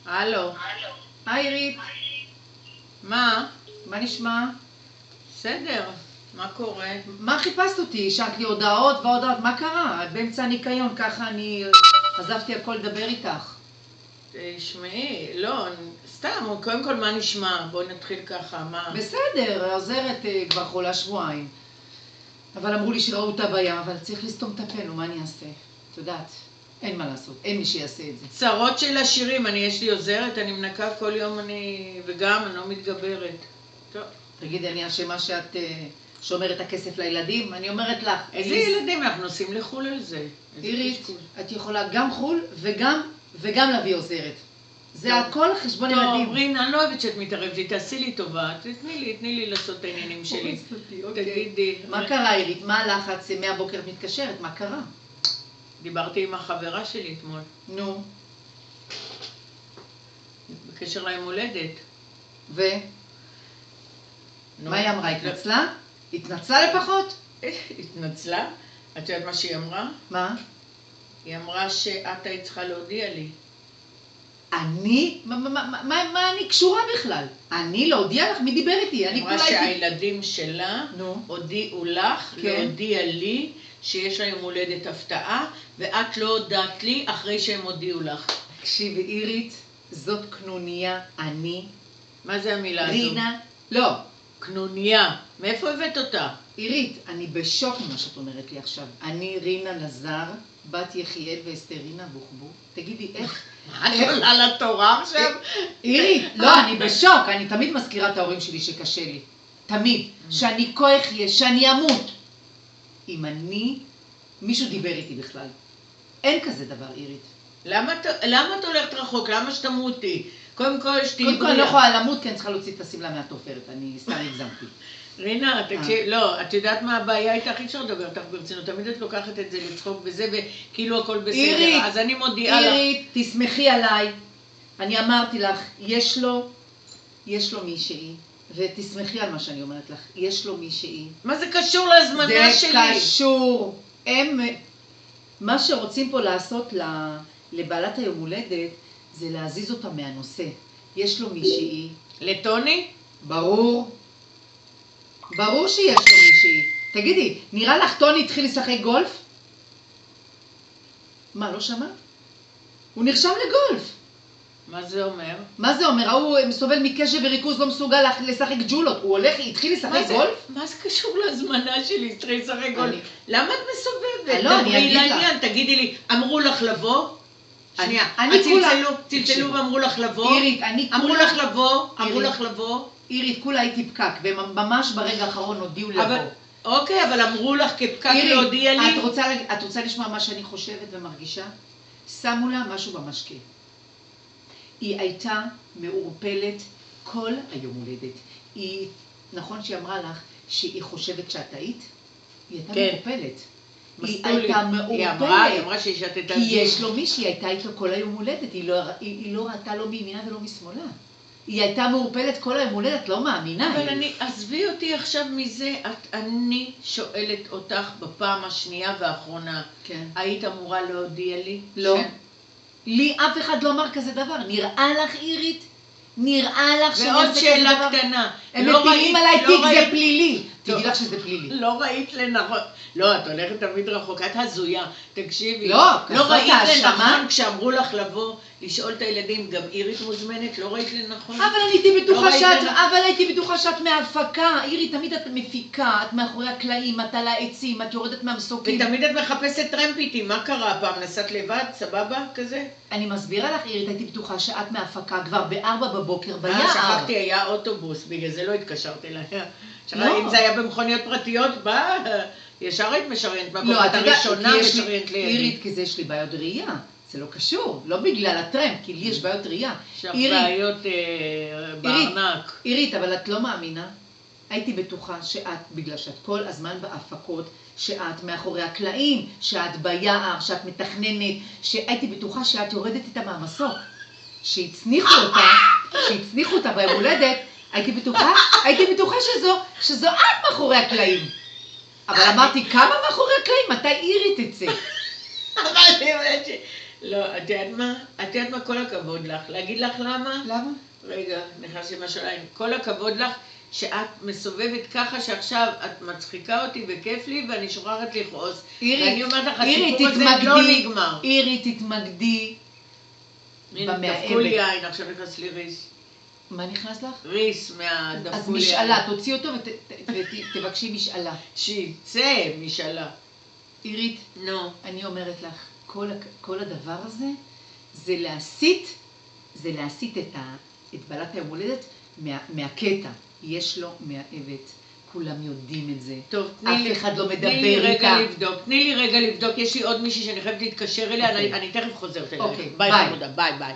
הלו. היי עירית, מה? מה נשמע? בסדר. מה קורה? מה חיפשת אותי? השארת לי הודעות והודעות, מה קרה? את באמצע הניקיון, ככה אני עזבתי הכל לדבר איתך. תשמעי, לא, סתם, קודם כל מה נשמע? בואי נתחיל ככה, מה? בסדר, עוזרת כבר חולה שבועיים. אבל אמרו לי שראו אותה בים, אבל צריך לסתום את הפה, נו, מה אני אעשה? את יודעת, אין מה לעשות, אין מי שיעשה את זה. צרות של השירים, יש לי עוזרת, אני מנקה כל יום, וגם אני לא מתגברת. טוב. תגידי, אני אשמה שאת שומרת את הכסף לילדים? אני אומרת לך... איזה ילדים? אנחנו נוסעים לחול על זה. עירית, את יכולה גם חול וגם להביא עוזרת. זה הכל חשבון ילדים. טוב, רינה, אני לא אוהבת שאת מתערבת לי, תעשי לי טובה, תני לי לעשות את העניינים שלי. תגידי. מה קרה עירית? מה הלחץ? מהבוקר את מתקשרת, מה קרה? דיברתי עם החברה שלי אתמול. נו. בקשר ליום הולדת. ו? מה היא אמרה? התנצלה? התנצלה לפחות? התנצלה? את יודעת מה שהיא אמרה? מה? היא אמרה שאת היית צריכה להודיע לי. אני? מה אני קשורה בכלל? אני להודיע לך? מי דיבר איתי? היא אמרה שהילדים שלה הודיעו לך להודיע לי שיש לה יום הולדת הפתעה, ואת לא הודעת לי אחרי שהם הודיעו לך. תקשיבי עירית, זאת קנוניה, אני. מה זה המילה הזו? רינה. לא. קנוניה. מאיפה הבאת אותה? עירית, אני בשוק ממה שאת אומרת לי עכשיו. אני רינה לזר, בת יחיאל ואסתרינה בוחבו. תגידי, איך? מה את עולה לתורה עכשיו? עירית, לא, אני בשוק. אני תמיד מזכירה את ההורים שלי שקשה לי. תמיד. שאני כוח יש, שאני אמות. אם מישהו דיבר איתי בכלל. אין כזה דבר, עירית. למה את הולכת רחוק? למה שתמותי? קודם כל אני לא יכולה למות, כי אני צריכה להוציא את הסמלה מהתופרת. אני סתם הגזמתי. רינה, תקשיב, לא, את יודעת מה הבעיה איתך? אי אפשר לדבר איתך ברצינות, תמיד את לוקחת את זה לצחוק וזה, וכאילו הכל בסדר, אז אני מודיעה לך. עירית, תסמכי עליי, אני אמרתי לך, יש לו מישהי, ותסמכי על מה שאני אומרת לך, יש לו מישהי. מה זה קשור להזמנה שלי? זה קשור, מה שרוצים פה לעשות לבעלת היום הולדת, זה להזיז אותה מהנושא. יש לו מישהי. לטוני? ברור. ברור שיש לו מישהי. תגידי, נראה לך טוני התחיל לשחק גולף? מה, לא שמע? הוא נרשם לגולף. מה זה אומר? מה זה אומר? הוא מסובל מקשב וריכוז, לא מסוגל לשחק ג'ולות. הוא התחיל לשחק גולף? מה זה קשור להזמנה שלי? התחיל לשחק גולף? למה את מסובבת? לא, אני אגיד לך. תגידי לי, אמרו לך לבוא? שנייה, צלצלו ואמרו לך לבוא? עירית, אמרו לך לבוא? עירית, כולה הייתי פקק, וממש ברגע האחרון הודיעו לבוא. אוקיי, אבל אמרו לך כפקק להודיע לי? את רוצה לשמוע מה שאני חושבת ומרגישה? שמו לה משהו במשקה. היא הייתה מעורפלת כל היום הולדת. נכון שהיא אמרה לך שהיא חושבת שאת היית? היא הייתה מעורפלת. היא הייתה מעורפלת. היא אמרה שהיא שתתה כי יש לו מישהי, היא הייתה איתו כל היום הולדת. היא לא ראתה לא מימינה ולא משמאלה. היא הייתה מעורפלת כל היום הולדת, לא מאמינה. אבל עזבי אותי עכשיו מזה, אני שואלת אותך בפעם השנייה והאחרונה. כן. היית אמורה להודיע לי? לא. לי אף אחד לא אמר כזה דבר. נראה לך עירית? נראה לך שאני ועוד שאלה קטנה. הם מפילים עליי תיק, זה פלילי. תגידי לך שזה פלילי. לא ראית לנכון. לא, את הולכת תמיד רחוק, את הזויה. תקשיבי. לא ראית לנכון כשאמרו לך לבוא לשאול את הילדים, גם עירית מוזמנת, לא ראית לנכון? אבל הייתי בטוחה שאת מההפקה. עירית, תמיד את מפיקה, את מאחורי הקלעים, את על העצים, את יורדת מהמסוקים. ותמיד את מחפשת טרמפ איתי, מה קרה הפעם? נסעת לבד? סבבה? כזה? אני מסבירה לך, עירית, הייתי בטוחה שאת מההפקה כבר ב-4 בבוקר ביער. שכחתי, היה אוטובוס, בגלל זה לא התקשרתי אליה. אם זה היה במכוניות פרטיות, ישר היית משריינת מהכוכת הראשונה, משריינת לידי. עירית, כי זה יש לי בעיות ראייה. זה לא קשור, לא בגלל הטרמפ, כי לי יש בעיות ראייה. יש לך בעיות בארנק. עירית, אבל את לא מאמינה. הייתי בטוחה שאת, בגלל שאת כל הזמן בהפקות, שאת מאחורי הקלעים, שאת ביער, שאת מתכננת, שהייתי בטוחה שאת יורדת איתה מהמסוק. שהצניחו אותה ביום הולדת, הייתי בטוחה שזו את מאחורי הקלעים. אבל אמרתי, כמה מאחורי הקלעים? מתי עירית תצא? אבל לא, את יודעת מה? את יודעת מה? כל הכבוד לך. להגיד לך למה? למה? רגע, נכנסתי מהשוליים. כל הכבוד לך שאת מסובבת ככה שעכשיו את מצחיקה אותי וכיף לי ואני שוכחת לכעוס. ואני אומרת לך, הסיפור הזה לא נגמר. אירי, תתמקדי הנה, דפקו לי עין, עכשיו נכנס לי ריס. מה נכנס לך? ריס מהדפקו לי. אז משאלה, תוציא אותו ותבקשי משאלה. שיצא משאלה. אירית, נו. אני אומרת לך, כל הדבר הזה זה להסיט את בעלת היום הולדת מהקטע. יש לו מאהבת, כולם יודעים את זה. טוב, אף אחד לא מדבר איתה. תני לי רגע לבדוק, יש לי עוד מישהי שאני חייבת להתקשר אליה, אני תכף חוזרת אליה. אוקיי, ביי. ביי.